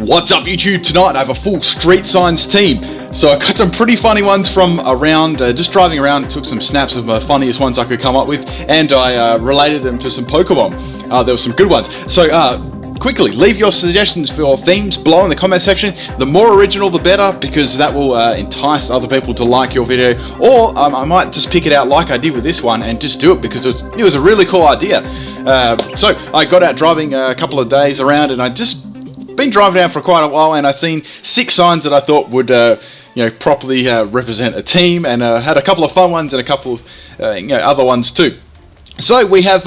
What's up YouTube? Tonight I have a full Street Signs team. So I got some pretty funny ones from around, just driving around, took some snaps of the funniest ones I could come up with, and I related them to some Pokemon. There were some good ones. So quickly, leave your suggestions for your themes below in the comment section. The more original the better, because that will entice other people to like your video. Or I might just pick it out like I did with this one and just do it because it was a really cool idea. So I got out driving a couple of days around, and I just been driving around for quite a while, and I've seen 6 signs that I thought would properly represent a team, and had a couple of fun ones and a couple of other ones too. So we have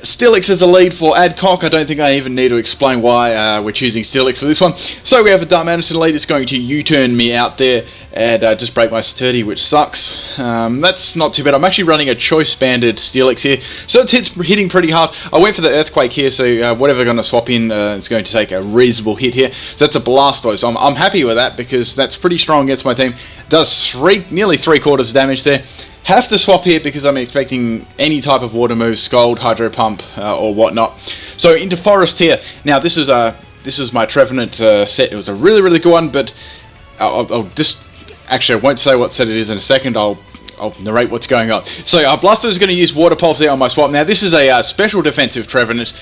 Steelix as a lead for Adcock. I don't think I even need to explain why we're choosing Steelix for this one. So we have a Darmanitan lead. It's going to U-turn me out there and just break my sturdy, which sucks. That's not too bad. I'm actually running a choice banded Steelix here, so it's hitting pretty hard. I went for the Earthquake here, so whatever I'm going to swap in is going to take a reasonable hit here. So that's a Blastoise. So I'm happy with that because that's pretty strong against my team. Does nearly 3/4 damage there. Have to swap here because I'm expecting any type of water move, Scald, Hydro Pump, or whatnot. So into Forest here. Now this is my Trevenant set. It was a really good one, but I'll just actually I won't say what set it is in a second. I'll narrate what's going on. So Blastoise is going to use Water Pulse there on my swap. Now this is a special defensive Trevenant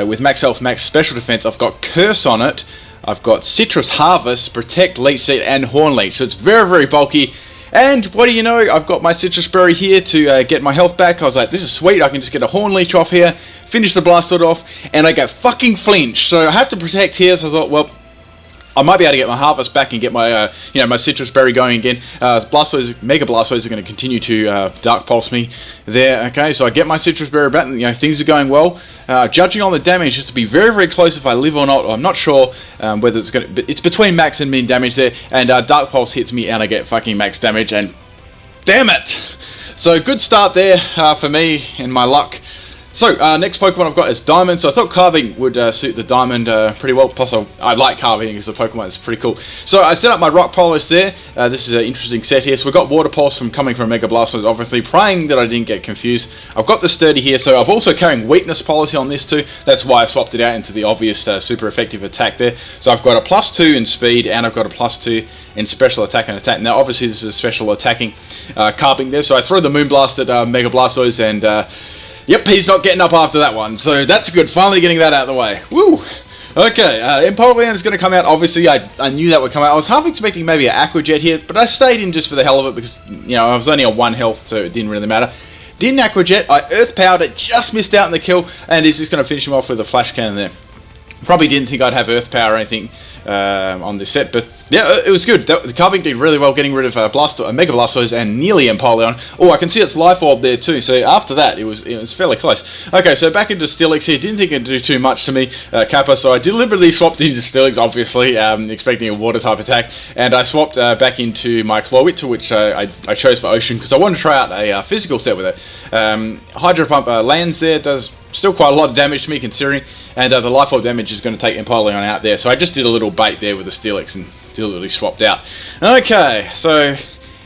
with max health, max special defense. I've got Curse on it. I've got Citrus Harvest, Protect, Leech Seed, and Horn Leech. So it's very bulky. And what do you know, I've got my Citrus Berry here to get my health back. I was like, this is sweet, I can just get a Horn Leech off here, finish the Blastoise off, and I get fucking flinched. So I have to protect here, so I thought, well, I might be able to get my Harvest back and get my my Citrus Berry going again. Mega Blastoise are going to continue to Dark Pulse me there. Okay, so I get my Citrus Berry back, and things are going well. Judging on the damage, just to be very close if I live or not. I'm not sure whether it's going to. It's between max and min damage there, and Dark Pulse hits me, and I get fucking max damage, and damn it! So good start there for me and my luck. So, next Pokemon I've got is Diamond. So I thought Carving would suit the Diamond pretty well. Plus, I like Carving because the Pokemon is pretty cool. So I set up my Rock Polish there. This is an interesting set here. So we've got Water Pulse from coming from Mega Blastoise, obviously. Praying that I didn't get confused. I've got the Sturdy here. So I'm also carrying Weakness Policy on this too. That's why I swapped it out into the obvious super effective attack there. So I've got a +2 in speed, and I've got a +2 in special attack and attack. Now, obviously, this is special attacking Carving there. So I throw the Moonblast at Mega Blastoise, and yep, he's not getting up after that one, so that's good. Finally getting that out of the way. Woo! Okay, Empoleon is going to come out. Obviously, I knew that would come out. I was half expecting maybe an Aqua Jet here, but I stayed in just for the hell of it because, I was only on 1 health, so it didn't really matter. Didn't Aqua Jet. I Earth Powered it, just missed out on the kill, and he's just going to finish him off with a Flash Cannon there. Probably didn't think I'd have Earth Power or anything on this set, but yeah, it was good. The Carving did really well getting rid of Mega Blastoise and nearly Empoleon. Oh, I can see its Life Orb there too, so after that it was fairly close. Okay, so back into Steelix here. Didn't think it'd do too much to me, Kappa, so I deliberately swapped into Steelix, obviously, expecting a water type attack, and I swapped back into my Clawitzer, which I chose for Ocean because I wanted to try out a physical set with it. Hydro Pump lands there, does still quite a lot of damage to me considering, and the Life Orb damage is going to take Empoleon out there, so I just did a little bait there with the Steelix and deliberately swapped out. Okay, so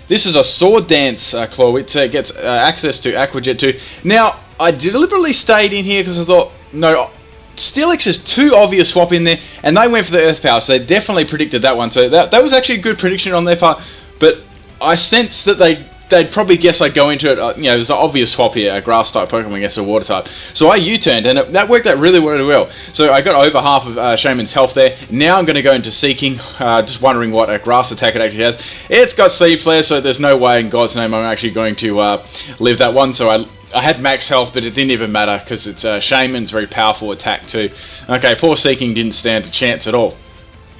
this is a Sword Dance Clawitzer. It gets access to Aqua Jet too. Now, I deliberately stayed in here because I thought, no, Steelix is too obvious swap in there, and they went for the Earth Power, so they definitely predicted that one. So that was actually a good prediction on their part, but I sensed that they'd probably guess I'd go into it. There's an obvious swap here, a grass type Pokemon against a water type. So I U-turned, and that worked out really well. So I got over half of Shaman's health there. Now I'm going to go into Seeking, just wondering what a grass attack it actually has. It's got Sleeve Flare, so there's no way in God's name I'm actually going to live that one. So I had max health, but it didn't even matter because it's Shaman's very powerful attack too. Okay, poor Seeking didn't stand a chance at all.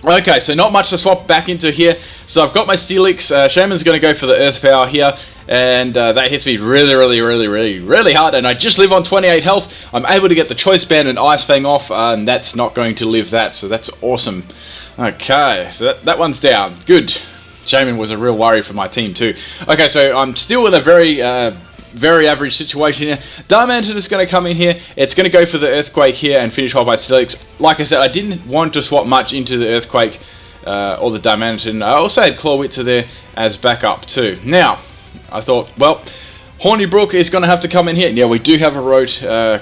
Okay, so not much to swap back into here. So I've got my Steelix. Shaman's going to go for the Earth Power here, and that hits me really hard, and I just live on 28 health. I'm able to get the Choice Band and Ice Fang off, and that's not going to live that, so that's awesome. Okay, so that one's down. Good. Shaman was a real worry for my team too. Okay, so I'm still in a very average situation here. Darmanitan is going to come in here. It's going to go for the Earthquake here and finish off by Steelix. Like I said, I didn't want to swap much into the Earthquake or the Darmanitan. I also had Clawitzer there as backup too. Now, I thought, well, Hornibrook is going to have to come in here. Yeah, we do have a road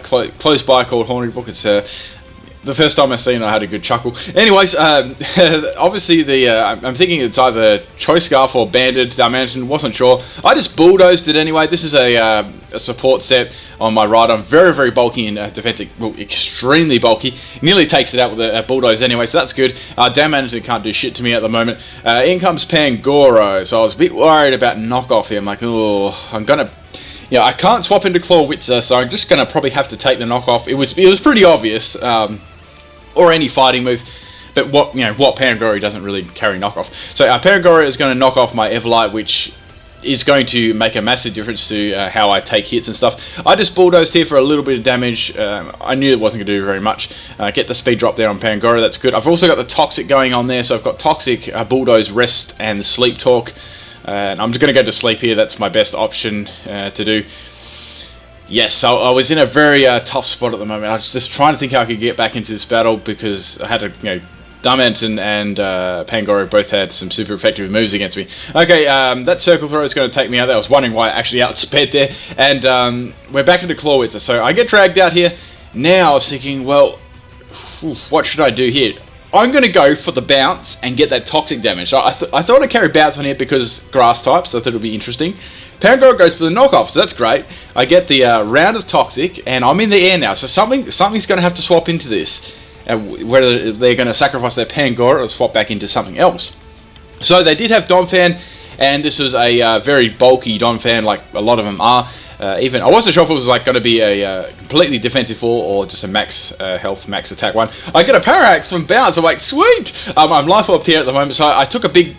close by called Hornibrook. It's the first time I seen it, I had a good chuckle. Anyways, obviously I'm thinking it's either Choice Scarf or Banded Dimension, wasn't sure. I just bulldozed it anyway. This is a support set on my Rhydon, very, very bulky and defensive, well, extremely bulky. Nearly takes it out with a bulldoze anyway, so that's good. Dimension can't do shit to me at the moment. In comes Pangoro, so I was a bit worried about knockoff here. I'm like, oh, I'm gonna... Yeah, I can't swap into Clawitzer, so I'm just going to probably have to take the knockoff. It was pretty obvious, or any fighting move, but what Pangoro doesn't really carry knockoff. So Pangoro is going to knock off my Everlight, which is going to make a massive difference to how I take hits and stuff. I just bulldozed here for a little bit of damage. I knew it wasn't going to do very much. Get the speed drop there on Pangoro, that's good. I've also got the Toxic going on there, so I've got Toxic, Bulldoze, Rest, and the Sleep Talk. And I'm just going to go to sleep here. That's my best option to do. Yes, so I was in a very tough spot at the moment. I was just trying to think how I could get back into this battle because I had to, Dimension and Pangoro both had some super effective moves against me. Okay, that Circle Throw is going to take me out there. I was wondering why I actually outsped there. And we're back into Clawitzer. So I get dragged out here. Now I was thinking, well, what should I do here? I'm going to go for the bounce and get that toxic damage. So I thought I'd carry bounce on here because grass types, so I thought it would be interesting. Pangoro goes for the knockoff, so that's great. I get the round of toxic, and I'm in the air now. So something's going to have to swap into this. Whether they're going to sacrifice their Pangoro or swap back into something else. So they did have Donphan, and this was a very bulky Donphan, like a lot of them are. Even I wasn't sure if it was like going to be a completely defensive four or just a max health, max attack one. I get a Parallax from bounce. I'm like, sweet. I'm life up here at the moment, so I took a big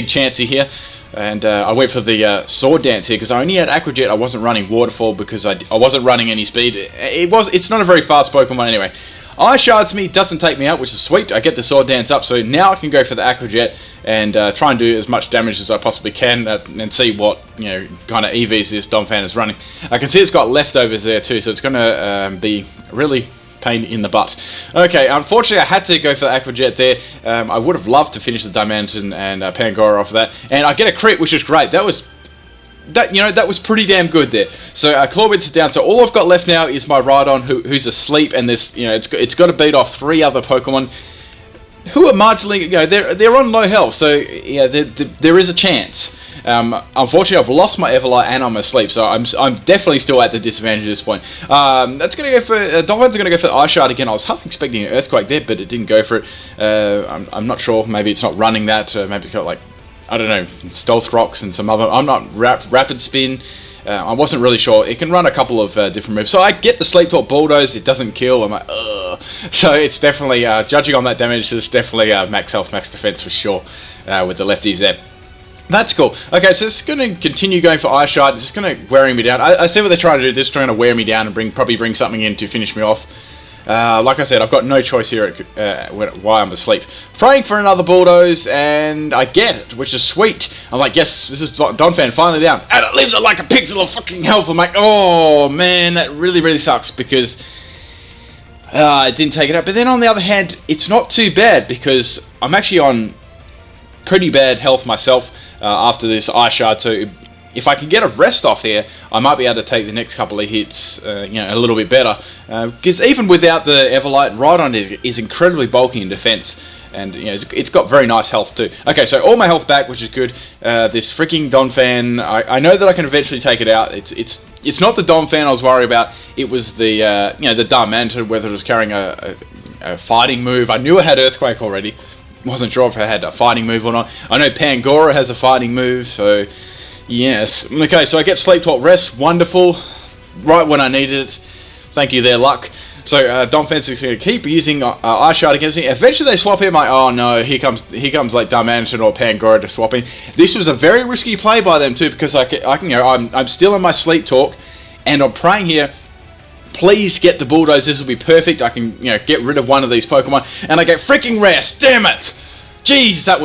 chancey here, and I went for the sword dance here because I only had Aqua Jet. I wasn't running Waterfall because I wasn't running any speed. It's not a very fast Pokemon anyway. Ice Shards me, doesn't take me out, which is sweet. I get the Sword Dance up, so now I can go for the Aqua Jet and try and do as much damage as I possibly can and see what kind of EVs this Donphan is running. I can see it's got leftovers there too, so it's going to be really pain in the butt. Okay, unfortunately I had to go for the Aqua Jet there. I would have loved to finish the Dimension and Pangoro off of that, and I get a crit, which is great. That was pretty damn good there. So Clawitzer down. So all I've got left now is my Rhydon, who's asleep, and this, it's got to beat off 3 other Pokemon who are marginally, they're on low health. So yeah, there is a chance. Unfortunately, I've lost my Everlight and I'm asleep, so I'm definitely still at the disadvantage at this point. That's going to go for Donphan's going to go for the Ice Shard again. I was half expecting an Earthquake there, but it didn't go for it. I'm not sure. Maybe it's not running that. Maybe it's got like, I don't know, Stealth Rocks and some other... I'm not... Rapid Spin. I wasn't really sure. It can run a couple of different moves. So I get the Sleep Talk Bulldoze. It doesn't kill. I'm like, ugh. So it's definitely... judging on that damage, it's definitely max health, max defense for sure with the lefties there. That's cool. Okay, so it's going to continue going for Ice Shard. It's just going to wearing me down. I see what they're trying to do. They're just trying to wear me down and probably bring something in to finish me off. Like I said, I've got no choice here while I'm asleep. Praying for another Bulldoze, and I get it, which is sweet. I'm like, yes, this is Donphan finally down. And it leaves it like a pixel of fucking health. I'm like, oh man, that really, really sucks because it didn't take it out. But then on the other hand, it's not too bad because I'm actually on pretty bad health myself after this Ice Shard. So if I can get a rest off here, I might be able to take the next couple of hits, a little bit better. Because even without the Everlight, Rhydon is incredibly bulky in defense, and it's got very nice health too. Okay, so all my health back, which is good. This freaking Donphan, I know that I can eventually take it out. It's not the Donphan I was worried about. It was the the Darmanitan, whether it was carrying a fighting move. I knew it had Earthquake already. Wasn't sure if it had a fighting move or not. I know Pangoro has a fighting move, so. Yes. Okay, so I get Sleep Talk Rest. Wonderful. Right when I needed it. Thank you there, luck. So Donphan's going to keep using Ice Shard against me. Eventually they swap in. Oh no, here comes like Dimension or Pangoro to swap in. This was a very risky play by them too, because I'm still in my Sleep Talk, and I'm praying here. Please get the Bulldoze. This will be perfect. I can get rid of one of these Pokemon, and I get freaking Rest. Damn it! Jeez, that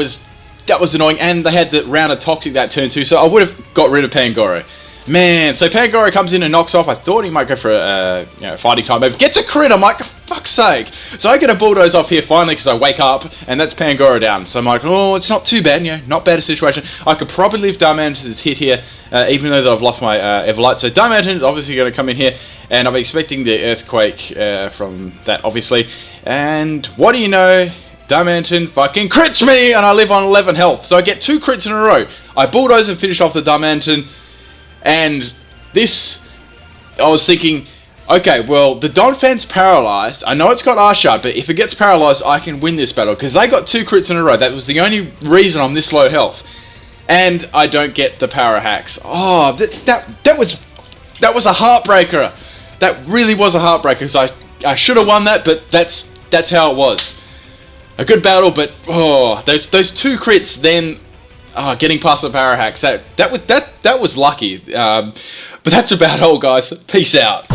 was annoying, and they had the round of Toxic that turn too, so I would have got rid of Pangoro. Man, so Pangoro comes in and knocks off. I thought he might go for a fighting time move. Gets a crit. I'm like, fuck's sake. So I get a bulldoze off here finally because I wake up and that's Pangoro down. So I'm like, oh, it's not too bad. Not bad a situation. I could probably leave Darmanton's hit here, even though that I've lost my Everlight. So Darmanton is obviously going to come in here, and I'm expecting the Earthquake from that, obviously. And what do you know? Darmanton fucking crits me, and I live on 11 health. So I get 2 crits in a row. I bulldoze and finish off the Darmanton. And this, I was thinking, okay, well, the Donphan's paralyzed. I know it's got R-Shard, but if it gets paralyzed, I can win this battle. Because they got 2 crits in a row. That was the only reason I'm this low health. And I don't get the power hacks. Oh, that was a heartbreaker. That really was a heartbreaker. So I should have won that, but that's how it was. A good battle, but those 2 crits then. Getting past the power hacks, that was lucky. But that's about all, guys. Peace out.